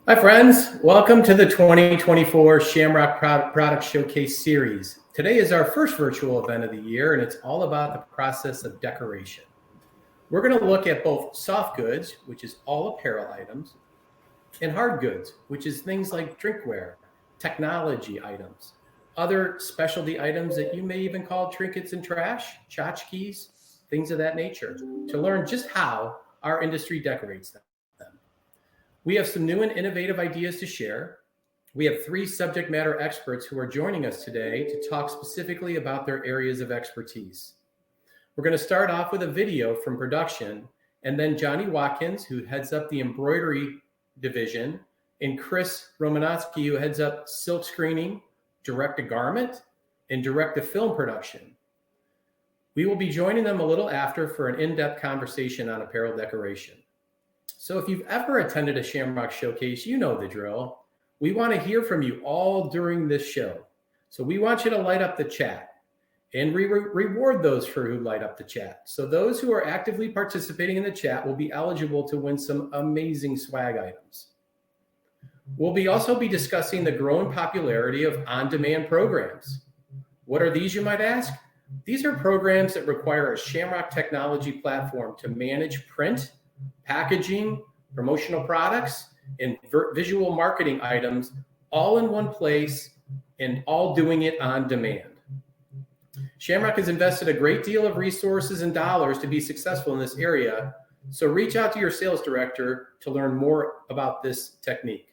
Hi, friends. Welcome to the 2024 Shamrock Product Showcase Series. Today is our first virtual event of the year, and it's all about the process of decoration. We're going to look at both soft goods, which is all apparel items, and hard goods, which is things like drinkware, technology items, other specialty items that you may even call trinkets and trash, tchotchkes, things of that nature, to learn just how our industry decorates them. We have some new and innovative ideas to share. We have three subject matter experts who are joining us today to talk specifically about their areas of expertise. We're going to start off with a video from production, and then Johnny Watkins, who heads up the embroidery division, and Chris Romanotsky, who heads up silk screening, direct-to-garment, and direct-to-film production. We will be joining them a little after for an in-depth conversation on apparel decoration. So if you've ever attended a Shamrock Showcase, you know the drill. We want to hear from you all during this show. So we want you to light up the chat and reward those who light up the chat. So those who are actively participating in the chat will be eligible to win some amazing swag items. We'll also be discussing the growing popularity of on-demand programs. What are these, you might ask? These are programs that require a Shamrock technology platform to manage print, packaging, promotional products, and visual marketing items all in one place and all doing it on demand. Shamrock has invested a great deal of resources and dollars to be successful in this area, so reach out to your sales director to learn more about this technique.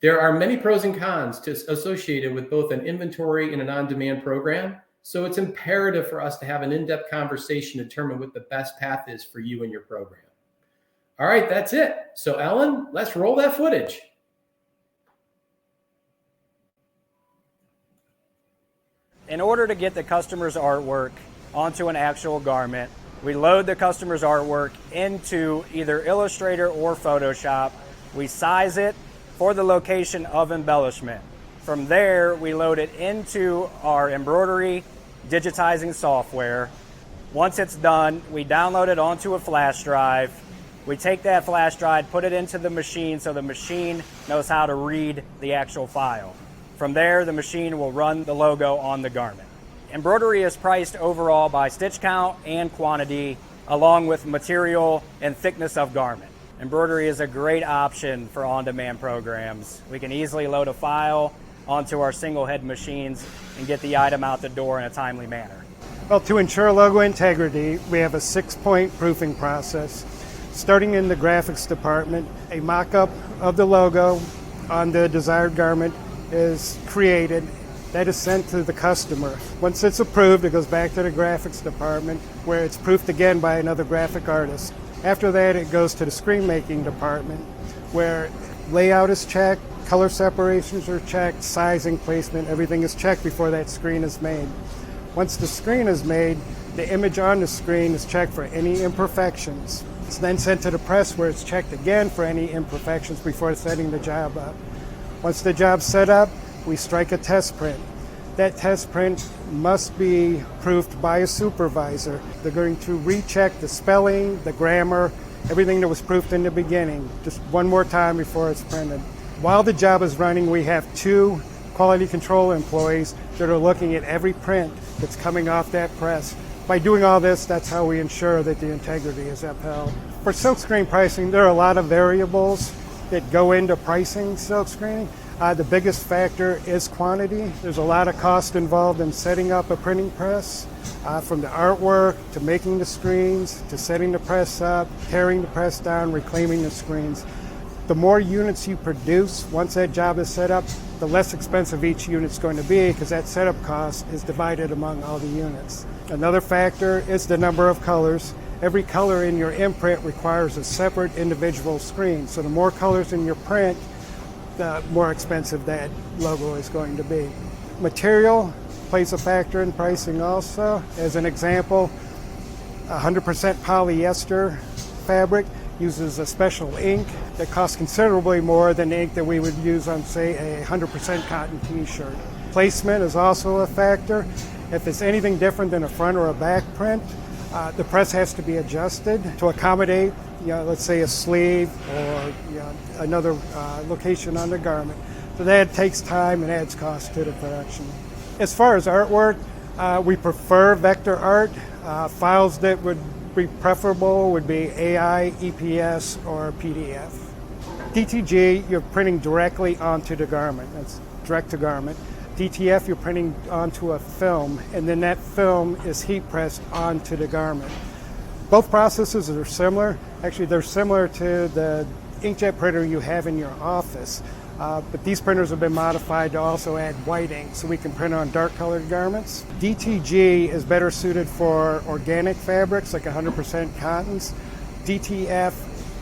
There are many pros and cons associated with both an inventory and an on-demand program, so it's imperative for us to have an in-depth conversation to determine what the best path is for you and your program. All right, that's it. So Ellen, let's roll that footage. In order to get the customer's artwork onto an actual garment, we load the customer's artwork into either Illustrator or Photoshop. We size it for the location of embellishment. From there, we load it into our embroidery digitizing software. Once it's done, we download it onto a flash drive. We take that flash drive, put it into the machine so the machine knows how to read the actual file. From there, the machine will run the logo on the garment. Embroidery is priced overall by stitch count and quantity, along with material and thickness of garment. Embroidery is a great option for on-demand programs. We can easily load a file onto our single head machines and get the item out the door in a timely manner. Well, to ensure logo integrity, we have a 6-point proofing process. Starting in the graphics department, a mock-up of the logo on the desired garment is created. That is sent to the customer. Once it's approved, it goes back to the graphics department where it's proofed again by another graphic artist. After that, it goes to the screen making department where layout is checked, color separations are checked, sizing, placement, everything is checked before that screen is made. Once the screen is made, the image on the screen is checked for any imperfections. It's then sent to the press where it's checked again for any imperfections before setting the job up. Once the job's set up, we strike a test print. That test print must be proofed by a supervisor. They're going to recheck the spelling, the grammar, everything that was proofed in the beginning, just one more time before it's printed. While the job is running, we have 2 quality control employees that are looking at every print that's coming off that press. By doing all this, that's how we ensure that the integrity is upheld. For silkscreen pricing, there are a lot of variables that go into pricing silkscreening. The biggest factor is quantity. There's a lot of cost involved in setting up a printing press, from the artwork to making the screens, to setting the press up, tearing the press down, reclaiming the screens. The more units you produce once that job is set up, the less expensive each unit's going to be because that setup cost is divided among all the units. Another factor is the number of colors. Every color in your imprint requires a separate individual screen. So the more colors in your print, the more expensive that logo is going to be. Material plays a factor in pricing also. As an example, 100% polyester fabric uses a special ink that costs considerably more than the ink that we would use on, say, a 100% cotton t-shirt. Placement is also a factor. If it's anything different than a front or a back print, The press has to be adjusted to accommodate, let's say a sleeve or another location on the garment. So that takes time and adds cost to the production. As far as artwork, we prefer vector art. Files that would be preferable would be AI, EPS, or PDF. DTG, you're printing directly onto the garment. That's direct to garment. DTF, you're printing onto a film, and then that film is heat pressed onto the garment. Both processes are similar. Actually, they're similar to the inkjet printer you have in your office, but these printers have been modified to also add whiting, so we can print on dark colored garments. DTG is better suited for organic fabrics, like 100% cottons. DTF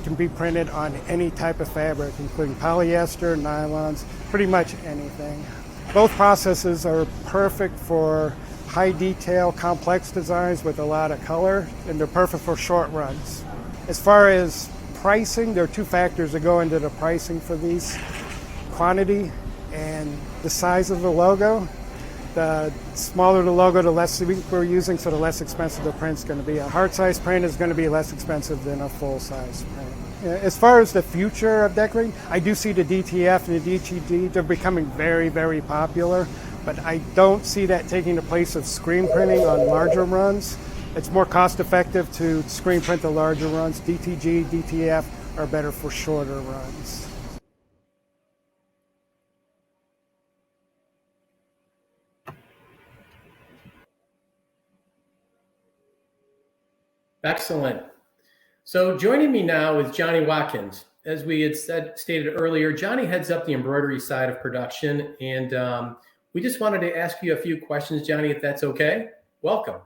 can be printed on any type of fabric, including polyester, nylons, pretty much anything. Both processes are perfect for high detail, complex designs with a lot of color, and they're perfect for short runs. As far as pricing, there are two factors that go into the pricing for these: quantity and the size of the logo. The smaller the logo, the less ink we're using, so the less expensive the print's going to be. A hard-size print is going to be less expensive than a full-size print. As far as the future of decorating, I do see the DTF and the DTG, they're becoming very, very popular, but I don't see that taking the place of screen printing on larger runs. It's more cost-effective to screen print the larger runs. DTG, DTF are better for shorter runs. Excellent. So joining me now is Johnny Watkins. As we had stated earlier, Johnny heads up the embroidery side of production, and we just wanted to ask you a few questions, Johnny, if that's okay. Welcome.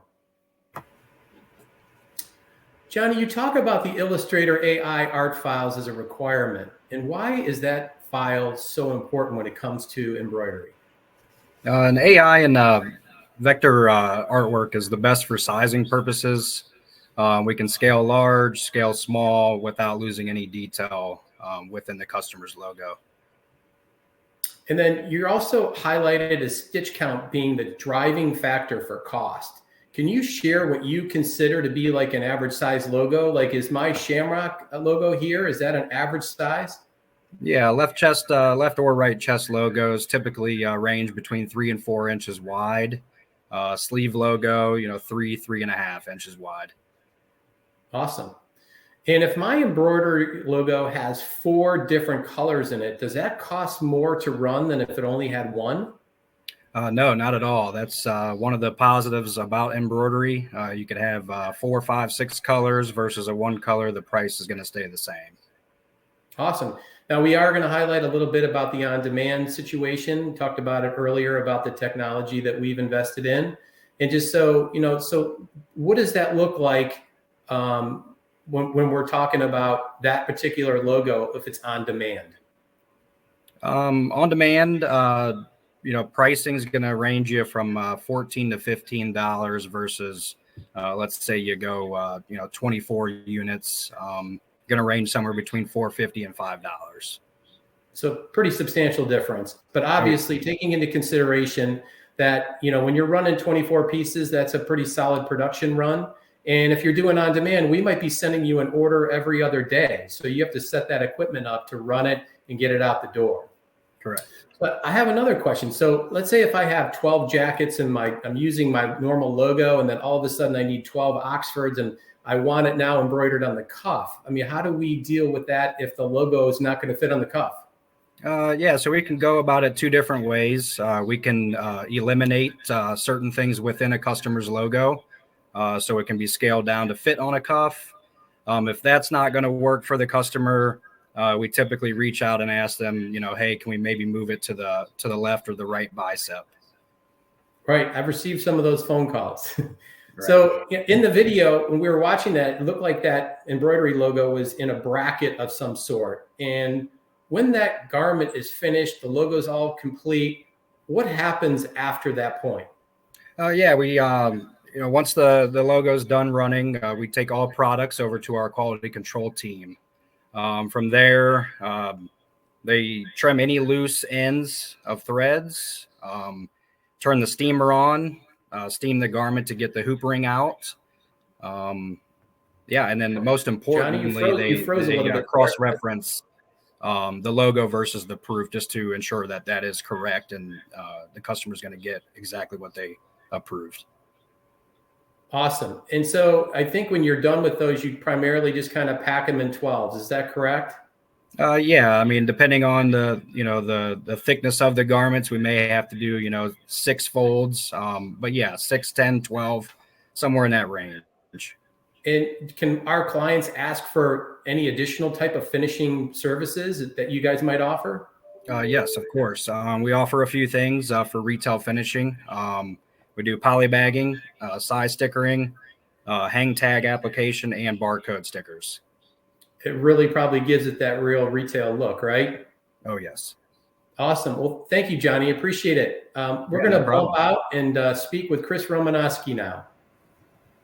Johnny, you talk about the Illustrator AI art files as a requirement, and why is that file so important when it comes to embroidery? An AI and vector artwork is the best for sizing purposes. We can scale large, scale small without losing any detail within the customer's logo. And then you're also highlighted as stitch count being the driving factor for cost. Can you share what you consider to be like an average size logo? Like, is my Shamrock logo here, is that an average size? Yeah, left or right chest logos typically range between 3 and 4 inches wide. Sleeve logo, 3.5 inches wide. Awesome. And if my embroidery logo has 4 different colors in it, does that cost more to run than if it only had one? No, not at all. That's one of the positives about embroidery. You could have 4, 5, 6 colors versus a one color. The price is going to stay the same. Awesome. Now we are going to highlight a little bit about the on-demand situation. We talked about it earlier about the technology that we've invested in. And just so, so what does that look like when we're talking about that particular logo, if it's on demand? On demand, pricing is going to range you from $14 to $15 versus, let's say you go, 24 units, going to range somewhere between $4.50 and $5. So pretty substantial difference, but obviously taking into consideration that, when you're running 24 pieces, that's a pretty solid production run. And if you're doing on demand, we might be sending you an order every other day. So you have to set that equipment up to run it and get it out the door. Correct. But I have another question. So let's say if I have 12 jackets and I'm using my normal logo, and then all of a sudden I need 12 Oxfords and I want it now embroidered on the cuff. I mean, how do we deal with that if the logo is not going to fit on the cuff? So we can go about it 2 different ways. We can eliminate certain things within a customer's logo. So it can be scaled down to fit on a cuff. If that's not going to work for the customer, we typically reach out and ask them, hey, can we maybe move it to the left or the right bicep? Right. I've received some of those phone calls. Right. So in the video, when we were watching that, it looked like that embroidery logo was in a bracket of some sort. And when that garment is finished, the logo's all complete, what happens after that point? We once the logo's done running, we take all products over to our quality control team. From there, they trim any loose ends of threads, turn the steamer on, steam the garment to get the hoop ring out. Yeah, and then most Johnny, importantly, you froze a little bit there. cross-reference the logo versus the proof just to ensure that that is correct and the customer is going to get exactly what they approved. Awesome. And so I think when you're done with those, you primarily just kind of pack them in 12s. Is that correct? Yeah, I mean, depending on the the thickness of the garments, we may have to do 6 folds. But yeah, 6, 10, 12, somewhere in that range. And can our clients ask for any additional type of finishing services that you guys might offer? Yes, of course. We offer a few things for retail finishing. We do polybagging, size stickering, hang tag application, and barcode stickers. It really probably gives it that real retail look, right? Oh, yes. Awesome. Well, thank you, Johnny. Appreciate it. We're Yeah, going no to problem. bump out and speak with Chris Romanowski now.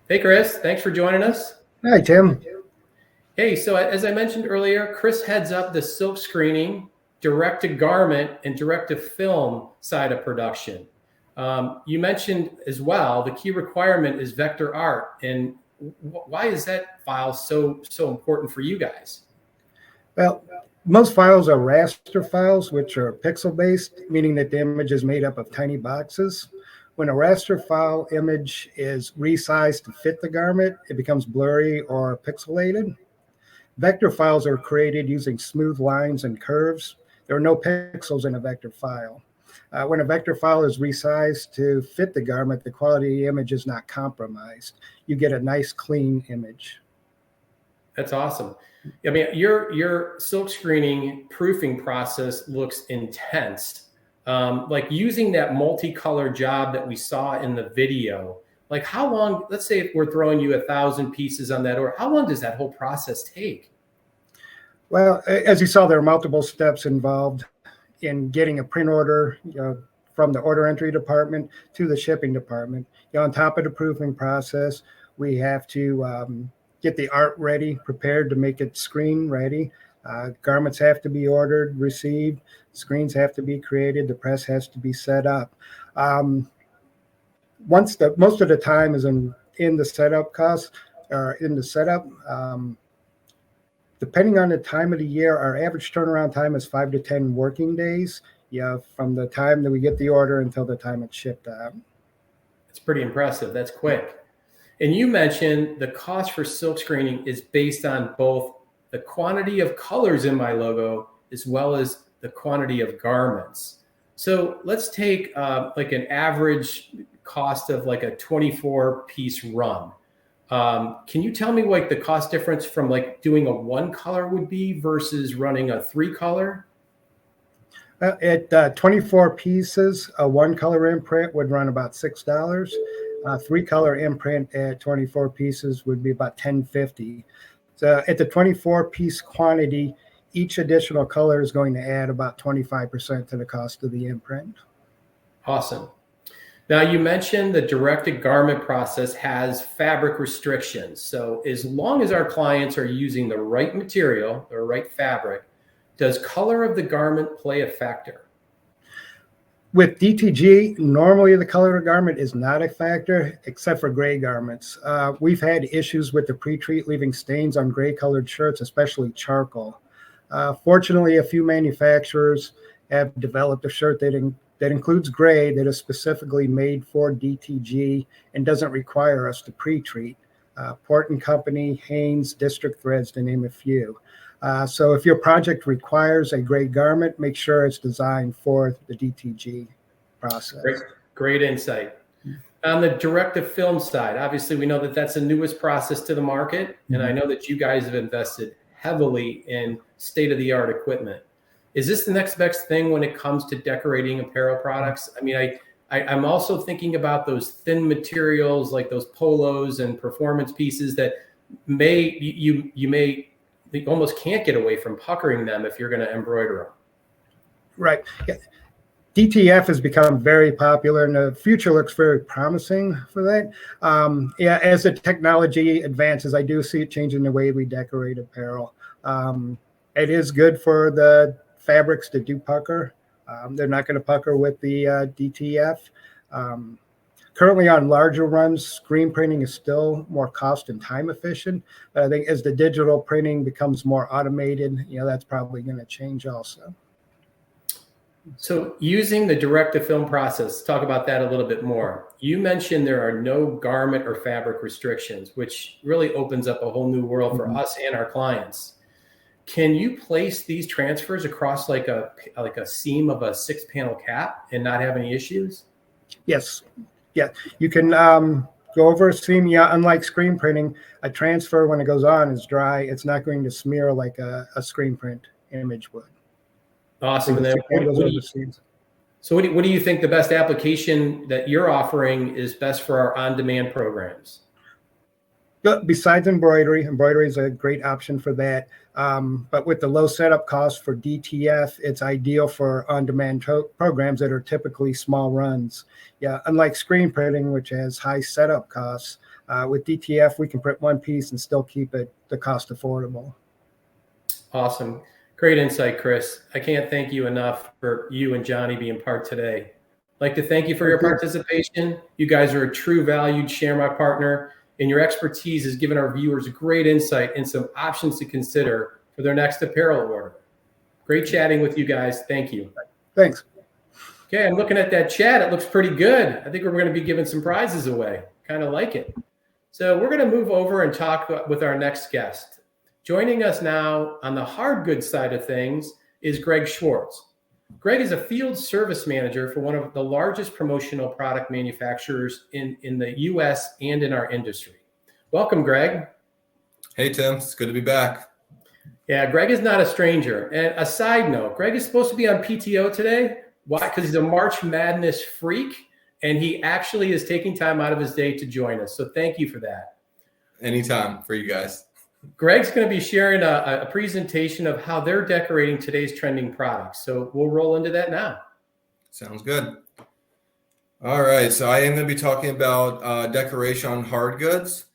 Hey, Chris, thanks for joining us. Hi, Tim. Hey, so as I mentioned earlier, Chris heads up the silk screening, direct to garment, and direct to film side of production. You mentioned as well the key requirement is vector art, and why is that file so important for you guys? Well, most files are raster files, which are pixel-based, meaning that the image is made up of tiny boxes. When a raster file image is resized to fit the garment, it becomes blurry or pixelated. Vector files are created using smooth lines and curves. There are no pixels in a vector file. When a vector file is resized to fit the garment, the quality of the image is not compromised. You get a nice, clean image. That's awesome. I mean, your silk screening proofing process looks intense. Like using that multicolor job that we saw in the video, like how long, let's say if we're throwing you 1,000 pieces on that order, how long does that whole process take? Well, as you saw, there are multiple steps involved in getting a print order from the order entry department to the shipping department. On top of the proofing process, we have to get the art ready, prepared to make it screen ready. Garments have to be ordered, received, screens have to be created, the press has to be set up. Most of the time is in the setup costs, or in the setup. Depending on the time of the year, our average turnaround time is 5 to 10 working days. Yeah, from the time that we get the order until the time it's shipped out. It's pretty impressive. That's quick. And you mentioned the cost for silk screening is based on both the quantity of colors in my logo as well as the quantity of garments. So let's take like an average cost of like a 24-piece run. Can you tell me like the cost difference from like doing a 1 color would be versus running a 3 color? At 24 pieces, a 1 color imprint would run about $6. 3 color imprint at 24 pieces would be about $10.50. So at the 24 piece quantity, each additional color is going to add about 25% to the cost of the imprint. Awesome. Now you mentioned the directed garment process has fabric restrictions. So as long as our clients are using the right material or right fabric, does color of the garment play a factor? With DTG, normally the color of the garment is not a factor, except for gray garments. We've had issues with the pre-treat leaving stains on gray colored shirts, especially charcoal. Fortunately, a few manufacturers have developed a shirt that includes gray that is specifically made for DTG and doesn't require us to pre-treat. Port & Company, Hanes, District Threads, to name a few. So if your project requires a gray garment, make sure it's designed for the DTG process. Great insight. On the direct-to-film side, obviously we know that that's the newest process to the market, and I know that you guys have invested heavily in state-of-the-art equipment. Is this the next best thing when it comes to decorating apparel products? I mean, I'm also thinking about those thin materials like those polos and performance pieces that you almost can't get away from puckering them if you're going to embroider them. Right. Yeah. DTF has become very popular, and the future looks very promising for that. As the technology advances, I do see it changing the way we decorate apparel. It is good for the fabrics that do pucker. They're not going to pucker with the DTF. Currently on larger runs, screen printing is still more cost and time efficient. But I think as the digital printing becomes more automated, that's probably going to change also. So using the direct-to-film process, talk about that a little bit more. You mentioned there are no garment or fabric restrictions, which really opens up a whole new world for us and our clients. Can you place these transfers across like a seam of a 6-panel cap and not have any issues? Yes. Yeah. You can go over a seam. Yeah. Unlike screen printing, a transfer when it goes on is dry. It's not going to smear like a screen print image would. Awesome. And then what do you think the best application that you're offering is best for our on-demand programs? Besides embroidery is a great option for that. But with the low setup cost for DTF, it's ideal for on-demand programs that are typically small runs. Yeah, unlike screen printing, which has high setup costs, with DTF, we can print one piece and still keep the cost affordable. Awesome. Great insight, Chris. I can't thank you enough for you and Johnny being part today. I'd like to thank you for your participation. You guys are a true valued Shamrock partner, and your expertise has given our viewers great insight and some options to consider for their next apparel order. Great chatting with you guys. Thank you. Thanks. Okay, I'm looking at that chat. It looks pretty good. I think we're going to be giving some prizes away. Kind of like it. So we're going to move over and talk with our next guest. Joining us now on the hard goods side of things is Greg Schwartz. Greg is a field service manager for one of the largest promotional product manufacturers in the U.S. and in our industry. Welcome, Greg. Hey, Tim. It's good to be back. Yeah, Greg is not a stranger. And a side note, Greg is supposed to be on PTO today. Why? Because he's a March Madness freak, and he actually is taking time out of his day to join us. So thank you for that. Anytime for you guys. Greg's going to be sharing a presentation of how they're decorating today's trending products. So we'll roll into that now. Sounds good. All right. So I am going to be talking about decoration on hard goods,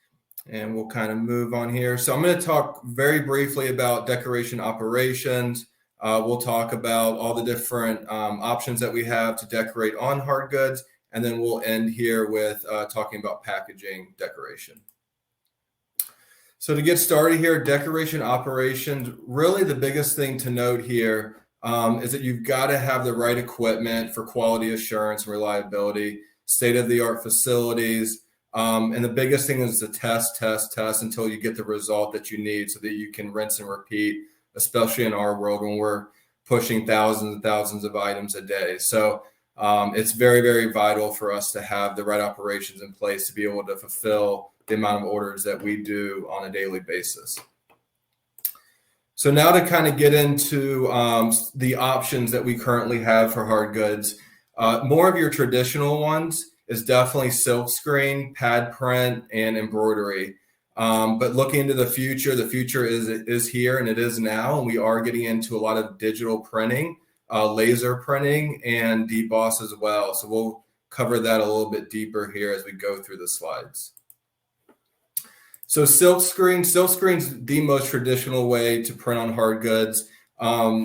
and we'll kind of move on here. So I'm going to talk very briefly about decoration operations. We'll talk about all the different options that we have to decorate on hard goods, and then we'll end here with talking about packaging decoration. So to get started here, decoration operations, really the biggest thing to note here is that you've got to have the right equipment for quality assurance and reliability, state-of-the-art facilities, and the biggest thing is to test until you get the result that you need so that you can rinse and repeat, especially in our world when we're pushing thousands and thousands of items a day. So it's very, very vital for us to have the right operations in place to be able to fulfill the amount of orders that we do on a daily basis. So now to kind of get into the options that we currently have for hard goods, more of your traditional ones is definitely silk screen, pad print, and embroidery. But looking into the future is here and it is now, and we are getting into a lot of digital printing, laser printing, and deboss as well. So we'll cover that a little bit deeper here as we go through the slides. So silkscreen's the most traditional way to print on hard goods.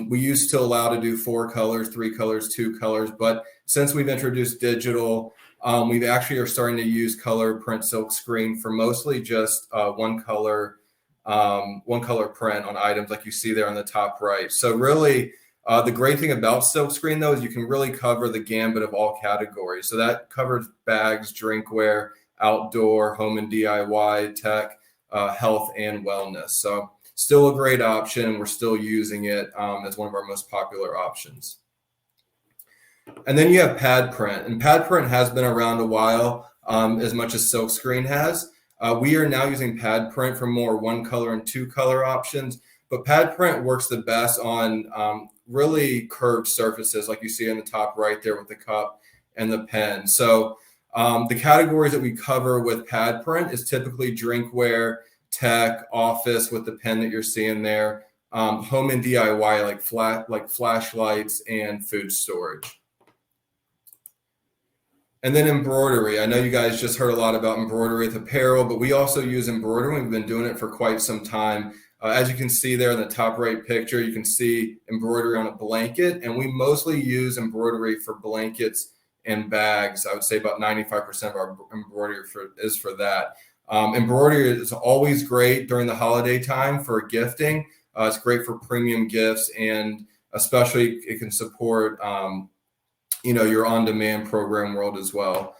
We used to allow to do 4 colors, 3 colors, 2 colors, but since we've introduced digital, we actually are starting to use color print silkscreen for mostly just one color print on items like you see there on the top right. So really, the great thing about silkscreen though is you can really cover the gambit of all categories. So that covers bags, drinkware, outdoor, home and DIY, tech, health, and wellness. So still a great option. We're still using it as one of our most popular options. And then you have pad print, and pad print has been around a while, as much as silkscreen has. We are now using pad print for more 1 color and 2 color options, but pad print works the best on really curved surfaces like you see on the top right there with the cup and the pen. So the categories that we cover with pad print is typically drinkware, tech, office with the pen that you're seeing there, home and DIY like flashlights and food storage. And then embroidery. I know you guys just heard a lot about embroidery with apparel, but we also use embroidery. We've been doing it for quite some time. As you can see there in the top right picture, you can see embroidery on a blanket, and we mostly use embroidery for blankets and bags. I would say about 95% of our embroidery is for that. Embroidery is always great during the holiday time for gifting. It's great for premium gifts, and especially it can support, your on-demand program world as well.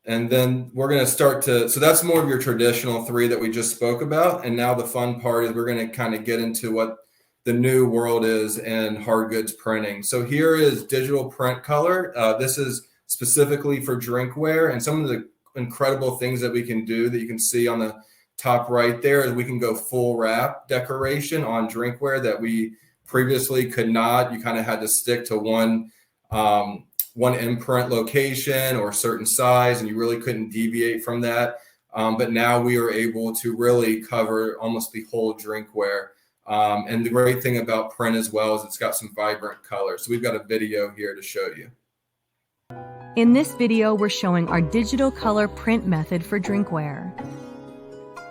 And then we're going to start so that's more of your traditional 3 that we just spoke about. And now the fun part is we're going to kind of get into what the new world is in hard goods printing. So here is digital print color. This is specifically for drinkware, and some of the incredible things that we can do that you can see on the top right there is we can go full wrap decoration on drinkware that we previously could not. You kind of had to stick to one imprint location or a certain size, and you really couldn't deviate from that. But now we are able to really cover almost the whole drinkware. And the great thing about print as well is it's got some vibrant colors. So we've got a video here to show you. In this video, we're showing our digital color print method for drinkware.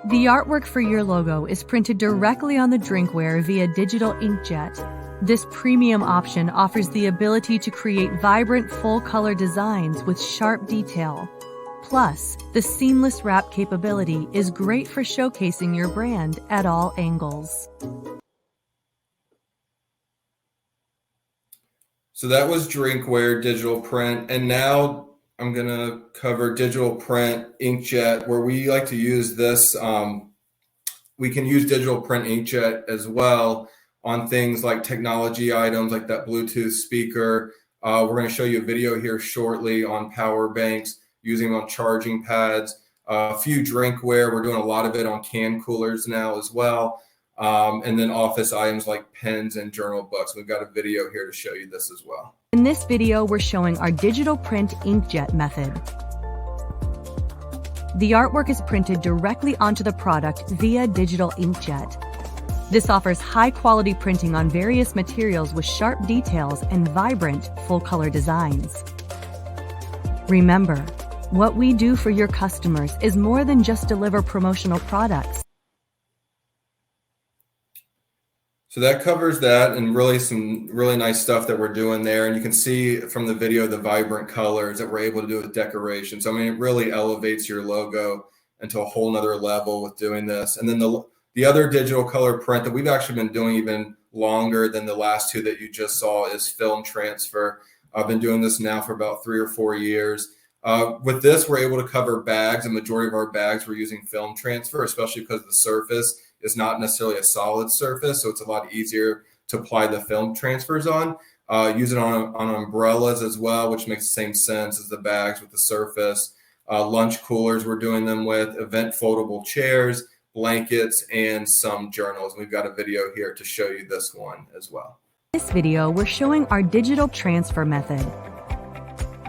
The artwork for your logo is printed directly on the drinkware via digital inkjet. This premium option offers the ability to create vibrant full-color designs with sharp detail. Plus, the seamless wrap capability is great for showcasing your brand at all angles. So that was drinkware digital print, and now I'm going to cover digital print inkjet, where we like to use this. We can use digital print inkjet as well on things like technology items like that Bluetooth speaker. We're going to show you a video here shortly on power banks, using them on charging pads, a few drinkware. We're doing a lot of it on can coolers now as well. And then office items like pens and journal books. We've got a video here to show you this as well. In this video, we're showing our digital print inkjet method. The artwork is printed directly onto the product via digital inkjet. This offers high-quality printing on various materials with sharp details and vibrant, full-color designs. Remember, what we do for your customers is more than just deliver promotional products. So that covers that, and really some really nice stuff that we're doing there. And you can see from the video the vibrant colors that we're able to do with decorations. I mean, it really elevates your logo into a whole nother level with doing this. And then the other digital color print that we've actually been doing even longer than the last 2 that you just saw is film transfer. I've been doing this now for about 3 or 4 years. With this, we're able to cover bags. The majority of our bags we're using film transfer, especially because the surface is not necessarily a solid surface, so it's a lot easier to apply the film transfers on. Use it on umbrellas as well, which makes the same sense as the bags with the surface. Lunch coolers we're doing them with, event foldable chairs, blankets, and some journals. We've got a video here to show you this one as well. In this video, we're showing our digital transfer method.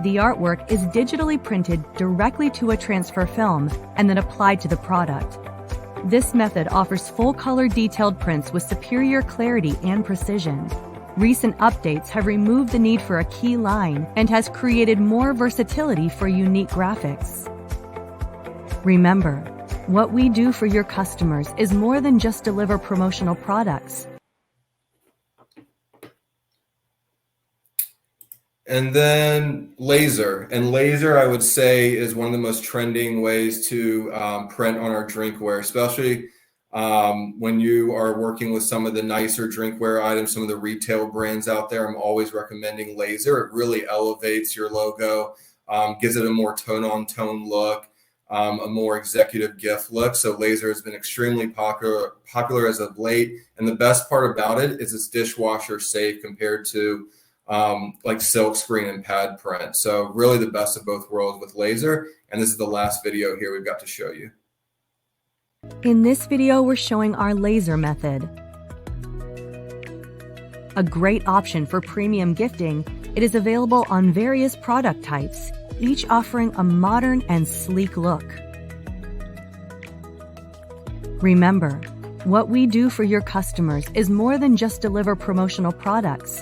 The artwork is digitally printed directly to a transfer film and then applied to the product. This method offers full-color detailed prints with superior clarity and precision. Recent updates have removed the need for a key line and has created more versatility for unique graphics. Remember, what we do for your customers is more than just deliver promotional products. And then laser. And laser, I would say, is one of the most trending ways to print on our drinkware, especially when you are working with some of the nicer drinkware items, some of the retail brands out there. I'm always recommending laser. It really elevates your logo, gives it a more tone-on-tone look, a more executive gift look. So laser has been extremely popular as of late. And the best part about it is it's dishwasher safe compared to like silk screen and pad print. So really the best of both worlds with laser. And this is the last video here we've got to show you. In this video, we're showing our laser method. A great option for premium gifting, it is available on various product types, each offering a modern and sleek look. Remember, what we do for your customers is more than just deliver promotional products.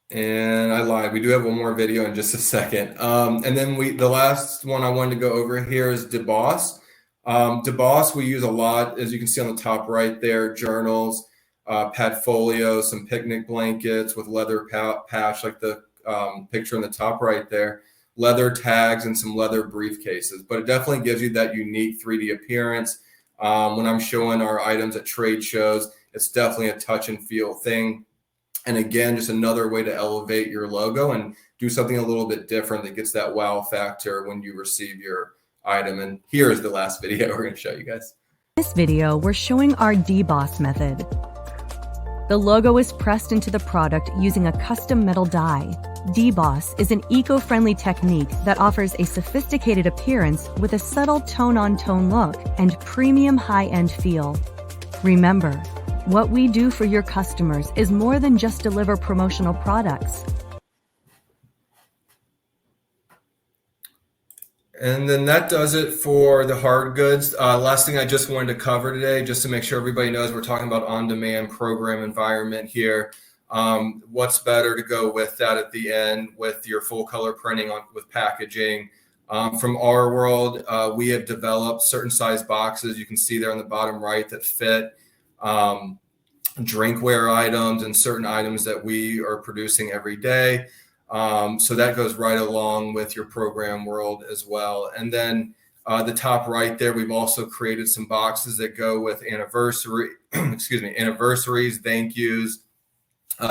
And I lied. We do have one more video in just a second. And then the last one I wanted to go over here is deboss. Deboss we use a lot, as you can see on the top right there, journals, Padfolio, some picnic blankets with leather patch, like the picture in the top right there, leather tags, and some leather briefcases. But it definitely gives you that unique 3D appearance. When I'm showing our items at trade shows, it's definitely a touch and feel thing. And again, just another way to elevate your logo and do something a little bit different that gets that wow factor when you receive your item. And here is the last video we're going to show you guys. In this video, we're showing our deboss method. The logo is pressed into the product using a custom metal die. Deboss is an eco-friendly technique that offers a sophisticated appearance with a subtle tone-on-tone look and premium high-end feel. Remember, what we do for your customers is more than just deliver promotional products. And then that does it for the hard goods. Last thing I just wanted to cover today, just to make sure everybody knows, we're talking about on-demand program environment here. What's better to go with that at the end with your full color printing with packaging. From our world, we have developed certain size boxes. You can see there on the bottom right that fit drinkware items and certain items that we are producing every day. So that goes right along with your program world as well. And then the top right there, we've also created some boxes that go with anniversaries, thank yous,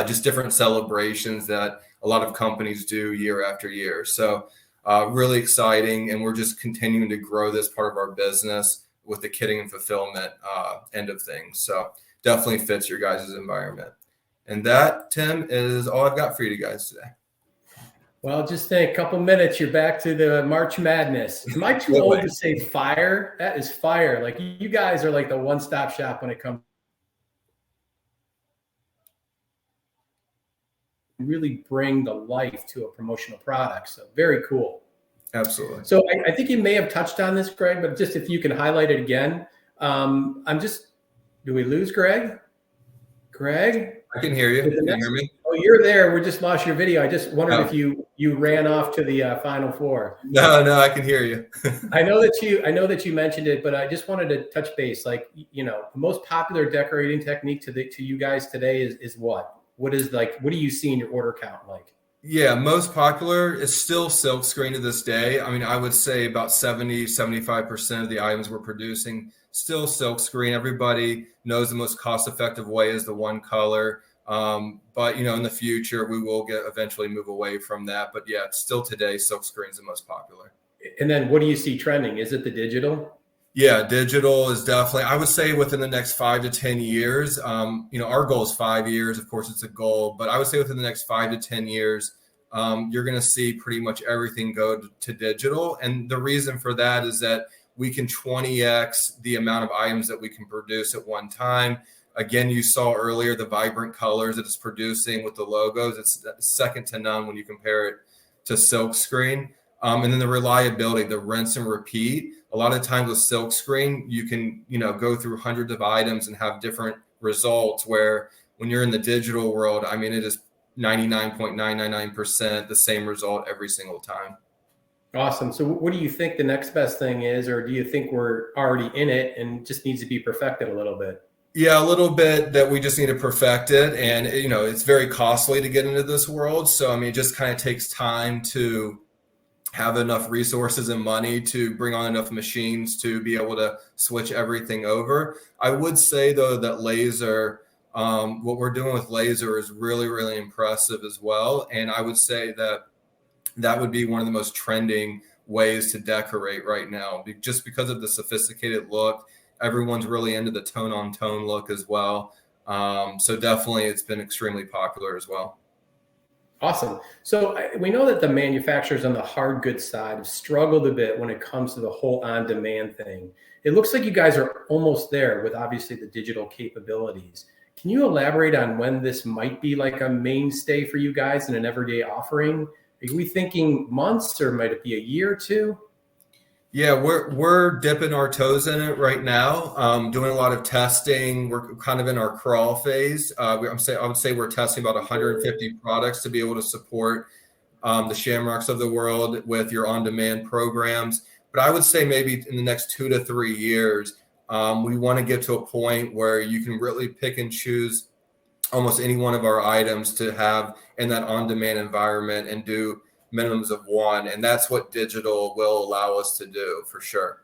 just different celebrations that a lot of companies do year after year. So really exciting. And we're just continuing to grow this part of our business with the kitting and fulfillment end of things. So definitely fits your guys' environment. And that, Tim, is all I've got for you guys today. Well, just a couple minutes. You're back to the March Madness. Am I too old to say fire? That is fire. Like, you guys are like the one-stop shop when it comes. Really bring the life to a promotional product. So very cool. Absolutely. So I think you may have touched on this, Greg, but just if you can highlight it again. Do we lose Greg? Greg? I can hear you. Can you hear me? Oh, you're there. We just lost your video. I just wondered if you ran off to the Final Four. No, I can hear you. I know that you mentioned it, but I just wanted to touch base. Like, the most popular decorating technique to you guys today is what? What do you see in your order count like? Yeah, most popular is still silk screen to this day. I mean, I would say about 75% of the items we're producing still silk screen. Everybody knows the most cost-effective way is the one color. But in the future, we will eventually move away from that. But yeah, still today, silk screen is the most popular. And then what do you see trending? Is it the digital? Yeah, digital is definitely, I would say within the next 5 to 10 years, our goal is 5 years. Of course, it's a goal, but I would say within the next 5 to 10 years, you're going to see pretty much everything go to digital. And the reason for that is that we can 20x the amount of items that we can produce at one time. Again, you saw earlier the vibrant colors that it's producing with the logos. It's second to none when you compare it to silk screen. And then the reliability, the rinse and repeat. A lot of times with silk screen, you can, go through hundreds of items and have different results, where when you're in the digital world, I mean, it is 99.999% the same result every single time. Awesome. So what do you think the next best thing is, or do you think we're already in it and just needs to be perfected a little bit? Yeah, a little bit that we just need to perfect it. And, it's very costly to get into this world. So, I mean, it just kind of takes time to have enough resources and money to bring on enough machines to be able to switch everything over. I would say, though, that laser, what we're doing with laser is really, really impressive as well. And I would say that would be one of the most trending ways to decorate right now, just because of the sophisticated look. Everyone's really into the tone-on-tone look as well. So definitely it's been extremely popular as well. Awesome. So we know that the manufacturers on the hard goods side have struggled a bit when it comes to the whole on-demand thing. It looks like you guys are almost there with obviously the digital capabilities. Can you elaborate on when this might be like a mainstay for you guys in an everyday offering? Are we thinking months, or might it be a year or two? Yeah, we're dipping our toes in it right now, doing a lot of testing. We're kind of in our crawl phase. I would say we're testing about 150 products to be able to support the Shamrocks of the world with your on-demand programs. But I would say maybe in the next 2 to 3 years, We want to get to a point where you can really pick and choose almost any one of our items to have in that on-demand environment and do minimums of one. And that's what digital will allow us to do for sure.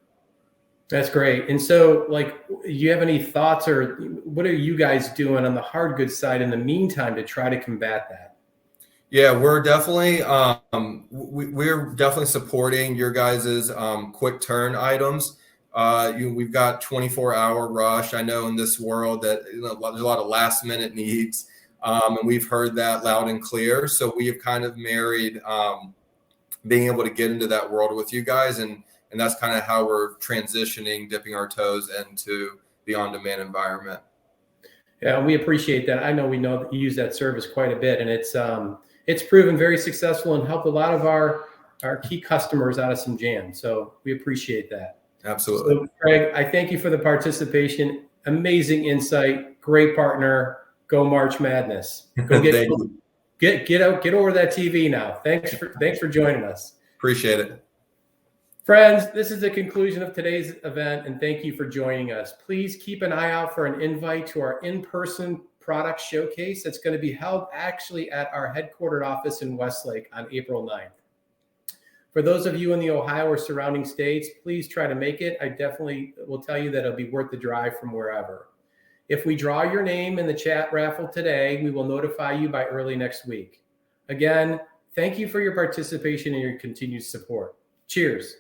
That's great. And so, like, you have any thoughts, or what are you guys doing on the hard goods side in the meantime to try to combat that? Yeah, we're definitely we're definitely supporting your guys's quick turn items. We've got 24-hour rush. I know in this world that there's a lot of last minute needs, and we've heard that loud and clear. So we have kind of married being able to get into that world with you guys, and that's kind of how we're transitioning, dipping our toes into the on-demand environment. Yeah, we appreciate that. I know that you use that service quite a bit, and it's proven very successful and helped a lot of our key customers out of some jams. So we appreciate that. Absolutely. So, Craig, I thank you for the participation. Amazing insight. Great partner. Go March Madness. Go get over that TV now. Thanks for joining us. Appreciate it. Friends, this is the conclusion of today's event, and thank you for joining us. Please keep an eye out for an invite to our in-person product showcase that's going to be held actually at our headquartered office in Westlake on April 9th. For those of you in the Ohio or surrounding states, please try to make it. I definitely will tell you that it'll be worth the drive from wherever. If we draw your name in the chat raffle today, we will notify you by early next week. Again, thank you for your participation and your continued support. Cheers.